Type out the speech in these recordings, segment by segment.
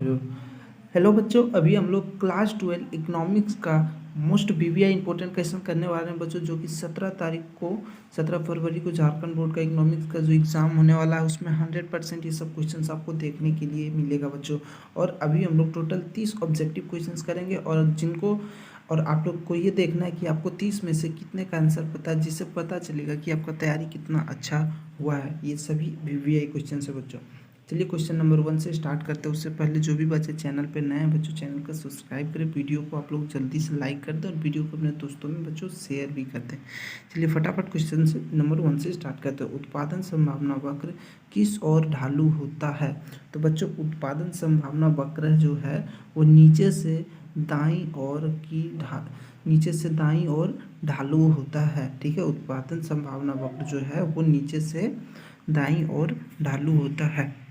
Hello बच्चों, अभी हम लोग क्लास 12 इकोनॉमिक्स का मोस्ट बीबीआई इंपॉर्टेंट क्वेश्चन करने वाले हैं बच्चों, जो कि 17 फरवरी को झारखंड बोर्ड का इकोनॉमिक्स का जो एग्ज़ाम होने वाला है उसमें 100% ये सब क्वेश्चंस आपको देखने के लिए मिलेगा बच्चों। और अभी हम लोग टोटल 30 ऑब्जेक्टिव क्वेश्चंस करेंगे और आप लोग को ये देखना है कि आपको 30 में से कितने का आंसर पता है, जिससे पता चलेगा कि आपका तैयारी कितना अच्छा हुआ है। ये सभी बीबीआई क्वेश्चन है बच्चों। चलिए क्वेश्चन नंबर 1 से स्टार्ट करते हैं। उससे पहले जो भी बच्चे चैनल पे नए हैं बच्चों, चैनल को सब्सक्राइब करें, वीडियो को आप लोग जल्दी से लाइक कर दें और वीडियो को अपने दोस्तों में बच्चों शेयर भी कर दें। चलिए फटाफट क्वेश्चन से नंबर 1 से स्टार्ट करते हैं। उत्पादन संभावना वक्र किस ओर ढालू होता है? तो बच्चों उत्पादन संभावना वक्र जो है वो नीचे से दाईं ओर ढालू होता है। ठीक है, उत्पादन संभावना वक्र जो है वो नीचे से दाईं ओर ढालू होता है।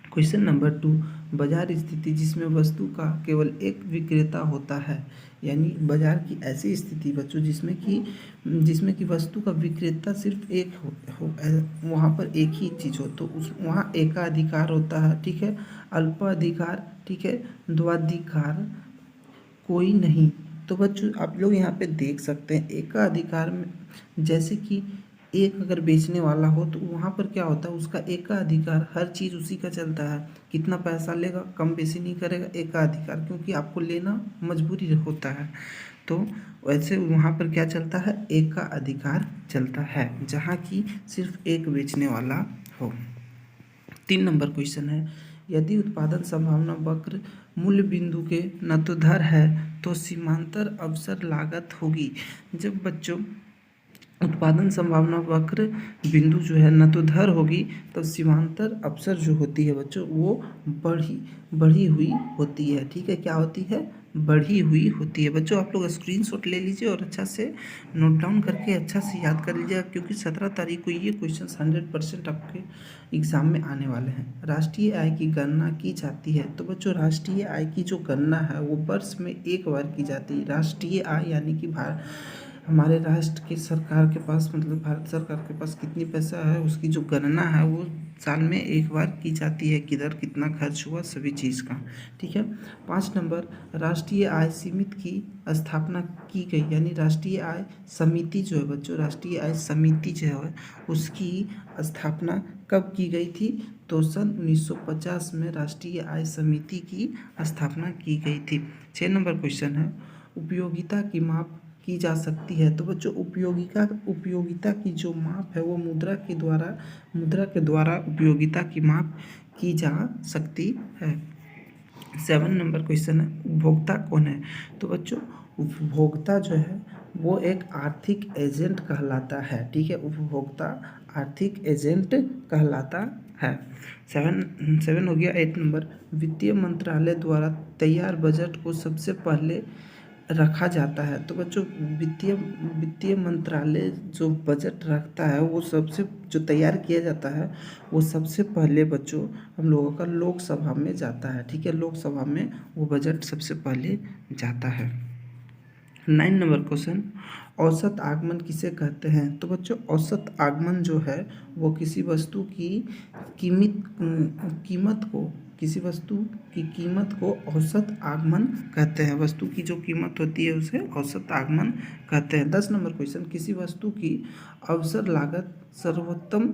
क्वेश्चन नंबर 2, बाजार स्थिति जिसमें वस्तु का केवल एक विक्रेता होता है, यानी बाजार की ऐसी स्थिति बच्चों जिसमें कि वस्तु का विक्रेता सिर्फ एक हो वहाँ पर एक ही चीज़ हो, तो वहाँ एकाधिकार होता है। ठीक है, अल्पाधिकार, ठीक है, द्वैधाधिकार कोई नहीं। तो बच्चों आप लोग यहाँ पे देख सकते हैं एकाधिकार में, जैसे कि एक अगर बेचने वाला हो तो वहाँ पर क्या होता है, उसका एकाधिकार, हर चीज़ उसी का चलता है। कितना पैसा लेगा, कम बेसी नहीं करेगा, एकाधिकार, क्योंकि आपको लेना मजबूरी होता है। तो वैसे वहाँ पर क्या चलता है, एक का अधिकार चलता है, जहाँ की सिर्फ एक बेचने वाला हो। 3 नंबर क्वेश्चन है, यदि उत्पादन संभावना वक्र मूल्य बिंदु के नतोधर है तो सीमांतर अवसर लागत होगी। जब बच्चों उत्पादन संभावना वक्र बिंदु जो है नतोधर होगी तो सीमांतर अवसर जो होती है बच्चों वो बढ़ी हुई होती है। ठीक है, क्या होती है, बढ़ी हुई होती है। बच्चों आप लोग स्क्रीनशॉट ले लीजिए और अच्छा से नोट डाउन करके अच्छा से याद कर लीजिएगा, क्योंकि 17 तारीख को ये क्वेश्चन 100% आपके एग्जाम में आने वाले हैं। राष्ट्रीय आय की गणना की जाती है। तो बच्चों राष्ट्रीय आय की जो गणना है वो वर्ष में एक बार की जाती है। राष्ट्रीय आय यानी कि हमारे राष्ट्र की सरकार के पास, मतलब भारत सरकार के पास कितनी पैसा है उसकी जो गणना है वो साल में एक बार की जाती है, किधर कितना खर्च हुआ सभी चीज़ का। ठीक है, 5 नंबर, राष्ट्रीय आय समिति की स्थापना की गई, यानी राष्ट्रीय आय समिति जो है बच्चों, राष्ट्रीय आय समिति जो है उसकी स्थापना कब की गई थी? तो सन 1950 में राष्ट्रीय आय समिति की स्थापना की गई थी। 6 नंबर क्वेश्चन है, उपयोगिता की माप की जा सकती है। तो बच्चों उपयोगिता की जो माप है वो मुद्रा के द्वारा उपयोगिता की माप की जा सकती है। 7 नंबर क्वेश्चन है, उपभोक्ता कौन है? तो बच्चों उपभोक्ता जो है वो एक आर्थिक एजेंट कहलाता है। ठीक है, उपभोक्ता आर्थिक एजेंट कहलाता है। 7 हो गया। 8 नंबर, वित्तीय मंत्रालय द्वारा तैयार बजट को सबसे पहले रखा जाता है। तो बच्चों वित्तीय मंत्रालय जो बजट रखता है वो जो तैयार किया जाता है वो सबसे पहले बच्चों हम लोगों का लोकसभा में जाता है। ठीक है, लोकसभा में वो बजट सबसे पहले जाता है। 9 नंबर क्वेश्चन, औसत आगमन किसे कहते हैं? तो बच्चों औसत आगमन जो है वो किसी वस्तु की कीमत को औसत आगमन कहते हैं। वस्तु की जो कीमत होती है उसे औसत आगमन कहते हैं। 10 नंबर क्वेश्चन, किसी वस्तु की अवसर लागत सर्वोत्तम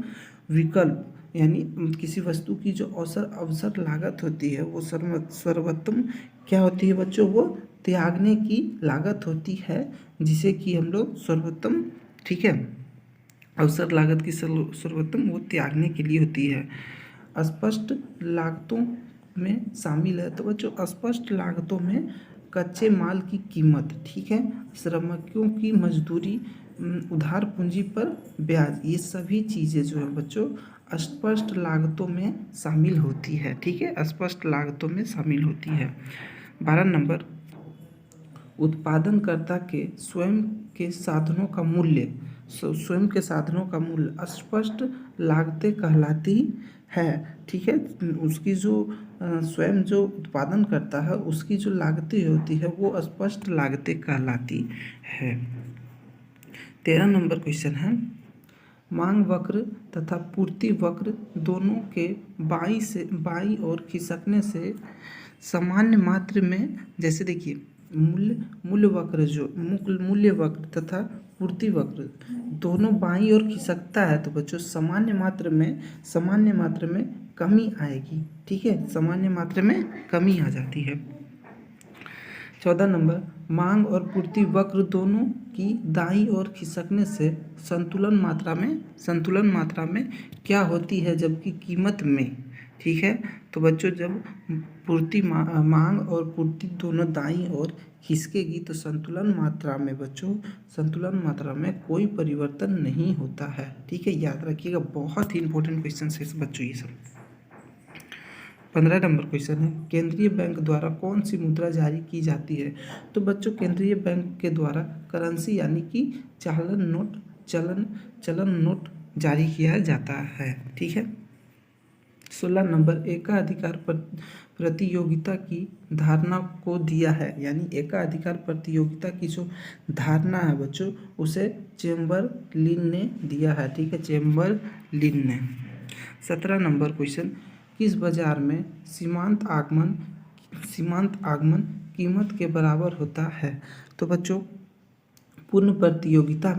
विकल्प, यानी किसी वस्तु की जो अवसर लागत होती है वो सर्वोत्तम क्या होती है बच्चों? वो त्यागने की लागत होती है, जिसे कि हम लोग सर्वोत्तम, ठीक है, अवसर लागत की सर्वोत्तम वो त्यागने के लिए होती है। स्पष्ट लागतों में शामिल है। तो बच्चों स्पष्ट लागतों में कच्चे माल की कीमत, ठीक है, श्रमिकों की मजदूरी, उधार पूंजी पर ब्याज, ये सभी चीज़ें जो है बच्चों स्पष्ट लागतों में शामिल होती है। ठीक है, स्पष्ट लागतों में शामिल होती है। 12 नंबर, उत्पादनकर्ता के स्वयं के साधनों का मूल्य स्पष्ट लागतें कहलाती है। ठीक है, उसकी जो स्वयं जो उत्पादन करता है उसकी जो लागतें होती है वो स्पष्ट लागतें कहलाती है। 13 नंबर क्वेश्चन है, मांग वक्र तथा पूर्ति वक्र दोनों के बाईं ओर खिसकने से सामान्य मात्रा में, जैसे देखिए मूल्य वक्र मूल्य वक्र तथा पूर्ति वक्र दोनों बाईं ओर खिसकता है तो बच्चों सामान्य मात्रा में कमी आएगी। ठीक है, सामान्य मात्रा में कमी आ जाती है। 14 नंबर, मांग और पूर्ति वक्र दोनों की दाईं ओर खिसकने से संतुलन मात्रा में क्या होती है जबकि कीमत में। ठीक है, तो बच्चों जब मांग और पूर्ति दोनों दाईं ओर खिसकेगी तो संतुलन मात्रा में कोई परिवर्तन नहीं होता है। ठीक है, याद रखिएगा, बहुत ही इंपॉर्टेंट क्वेश्चन है बच्चों ये सब। 15 नंबर क्वेश्चन है, केंद्रीय बैंक द्वारा कौन सी मुद्रा जारी की जाती है। तो बच्चों केंद्रीय बैंक के द्वारा करेंसी यानी कि चलन नोट जारी किया जाता है। ठीक है। 16 नंबर, एकाधिकार प्रतियोगिता की धारणा को दिया है, यानी एकाधिकार प्रतियोगिता की जो धारणा है बच्चों उसे चेम्बरलिन ने दिया है। ठीक है, चेम्बरलिन ने। 17 नंबर क्वेश्चन, किस बाजार में सीमांत आगमन कीमत के बराबर होता है। तो बच्चों पूर्ण प्रतियोगिता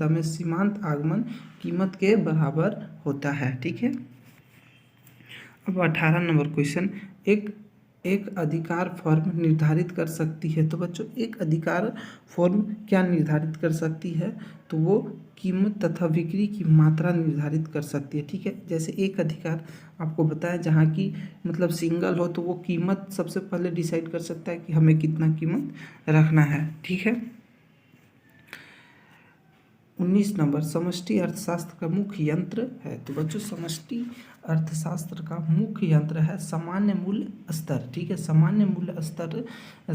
में सीमांत आगमन कीमत के बराबर होता है। ठीक है। अब 18 नंबर क्वेश्चन, एक अधिकार फर्म निर्धारित कर सकती है। तो बच्चों एक अधिकार फर्म क्या निर्धारित कर सकती है, तो वो कीमत तथा बिक्री की मात्रा निर्धारित कर सकती है। ठीक है, जैसे एक अधिकार आपको बताया जहाँ की मतलब सिंगल हो तो वो कीमत सबसे पहले डिसाइड कर सकता है कि हमें कितना कीमत रखना है। ठीक है। 19 नंबर, समष्टि अर्थशास्त्र का मुख्य यंत्र है। तो बच्चों समष्टि अर्थशास्त्र का मुख्य यंत्र है सामान्य मूल्य स्तर। ठीक है, सामान्य मूल्य स्तर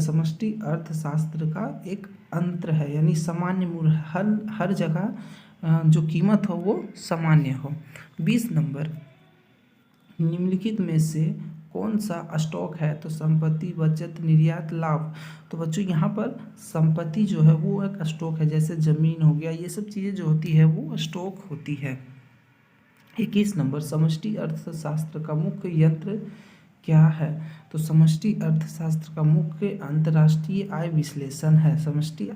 समष्टि अर्थशास्त्र का एक अंतर है, यानी सामान्य मूल्य हर जगह जो कीमत हो वो सामान्य हो। 20 नंबर, निम्नलिखित में से कौन सा स्टॉक है। तो संपत्ति, बचत, निर्यात, लाभ। तो बच्चों यहाँ पर संपत्ति जो है वो एक स्टॉक है, जैसे जमीन हो गया, ये सब चीज़ें जो होती है वो स्टॉक होती है। 21 नंबर, समष्टि अर्थशास्त्र का मुख्य यंत्र क्या है। तो समष्टि अर्थशास्त्र का मुख्य अंतर्राष्ट्रीय आय विश्लेषण है। समष्टि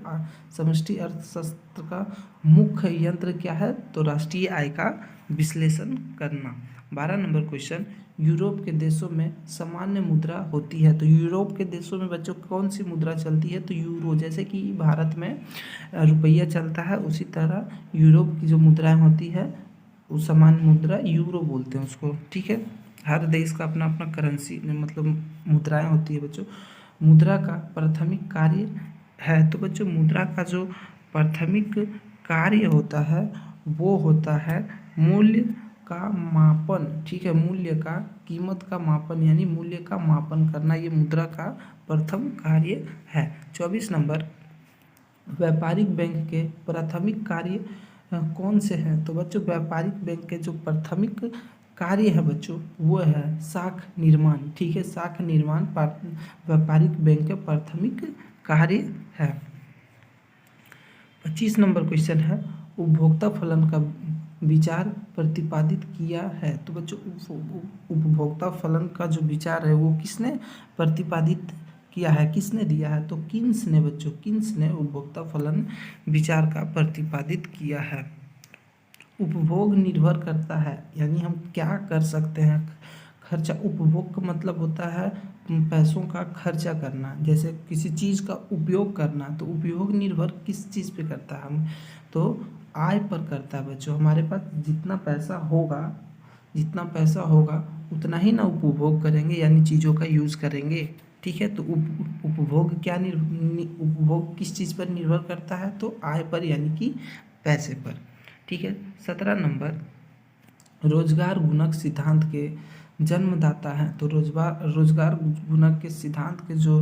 अर्थशास्त्र का मुख्य यंत्र क्या है, तो राष्ट्रीय आय का विश्लेषण करना। 12 नंबर क्वेश्चन, यूरोप के देशों में सामान्य मुद्रा होती है। तो यूरोप के देशों में बच्चों कौन सी मुद्रा चलती है, तो यूरो। जैसे कि भारत में रुपया चलता है उसी तरह यूरोप की जो मुद्राएं होती है उस सामान्य मुद्रा यूरो बोलते हैं उसको। ठीक है, हर देश का अपना अपना करेंसी मतलब मुद्राएं होती है बच्चों। मुद्रा का प्राथमिक कार्य है। तो बच्चों मुद्रा का जो प्राथमिक कार्य होता है वो होता है मूल्य का मापन। ठीक है, मूल्य का, कीमत का मापन यानी मूल्य का मापन करना, ये मुद्रा का प्रथम कार्य है। 24 नंबर, व्यापारिक बैंक के प्राथमिक कार्य कौन से हैं। तो बच्चों व्यापारिक बैंक के जो प्राथमिक कार्य है बच्चों वो है शाख निर्माण। ठीक है, शाख निर्माण व्यापारिक बैंक का प्राथमिक कार्य है। 25 नंबर क्वेश्चन है, उपभोक्ता फलन का विचार प्रतिपादित किया है। तो बच्चों उपभोक्ता फलन का जो विचार है वो किसने प्रतिपादित किया है, किसने दिया है, तो किन्स ने बच्चों, किन्स ने उपभोक्ता फलन विचार का प्रतिपादित किया है। उपभोग निर्भर करता है, यानी हम क्या कर सकते हैं, खर्चा। उपभोग का मतलब होता है पैसों का खर्चा करना, जैसे किसी चीज़ का उपयोग करना। तो उपयोग निर्भर किस चीज़ पे करता है, हम तो आय पर करता है बच्चों। हमारे पास जितना पैसा होगा उतना ही ना उपभोग करेंगे, यानी चीज़ों का यूज़ करेंगे। ठीक है, तो उपभोग उपभोग किस चीज़ पर निर्भर करता है, तो आय पर यानी कि पैसे पर। ठीक है। 17 नंबर, रोजगार गुणक सिद्धांत के जन्मदाता हैं। तो रोजगार गुणक के सिद्धांत के जो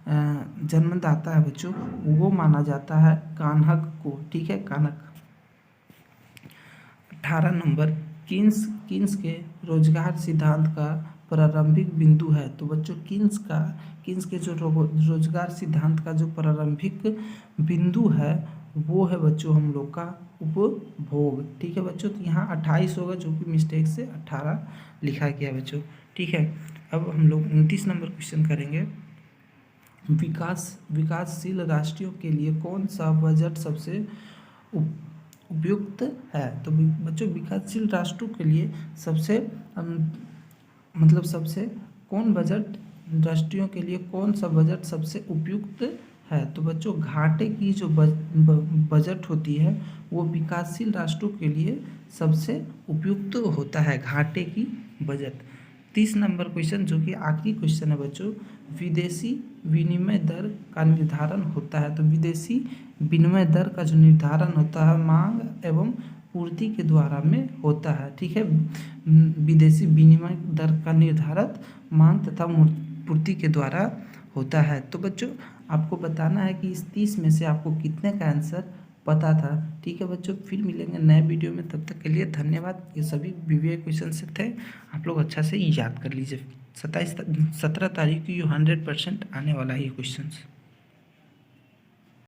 जन्मदाता है बच्चों वो माना जाता है कान्हक को। ठीक है, कान्हक। 18 नंबर, किन्स के रोजगार सिद्धांत का प्रारंभिक बिंदु है। तो बच्चों किन्स के जो रोजगार सिद्धांत का जो प्रारंभिक बिंदु है वो है बच्चों हम लोग का उपभोग। ठीक है बच्चों, तो यहाँ 28 होगा जो कि मिस्टेक से 18 लिखा गया बच्चों। ठीक है, अब हम लोग 29 नंबर क्वेश्चन करेंगे। विकासशील राष्ट्रों के लिए कौन सा बजट सबसे उपयुक्त है? तो बच्चों विकासशील राष्ट्रों के लिए सबसे मतलब सबसे कौन बजट राष्ट्रों के लिए कौन सा बजट सबसे उपयुक्त है? तो बच्चों घाटे की जो बजट होती है वो विकासशील राष्ट्रों के लिए सबसे उपयुक्त होता है, घाटे की बजट। 30 नंबर क्वेश्चन जो कि आखिरी क्वेश्चन है बच्चों, विदेशी विनिमय दर का निर्धारण होता है। तो विदेशी विनिमय दर का जो निर्धारण होता है मांग एवं पूर्ति के द्वारा में होता है। ठीक है, विदेशी विनिमय दर का निर्धारण मांग तथा पूर्ति के द्वारा होता है। तो बच्चों आपको बताना है कि इस 30 में से आपको कितने का आंसर पता था। ठीक है बच्चों, फिर मिलेंगे नए वीडियो में, तब तक के लिए धन्यवाद। ये सभी बीवीए क्वेश्चन से थे, आप लोग अच्छा से याद कर लीजिए। 17 तारीख को ये 100% आने वाला है ये क्वेश्चन।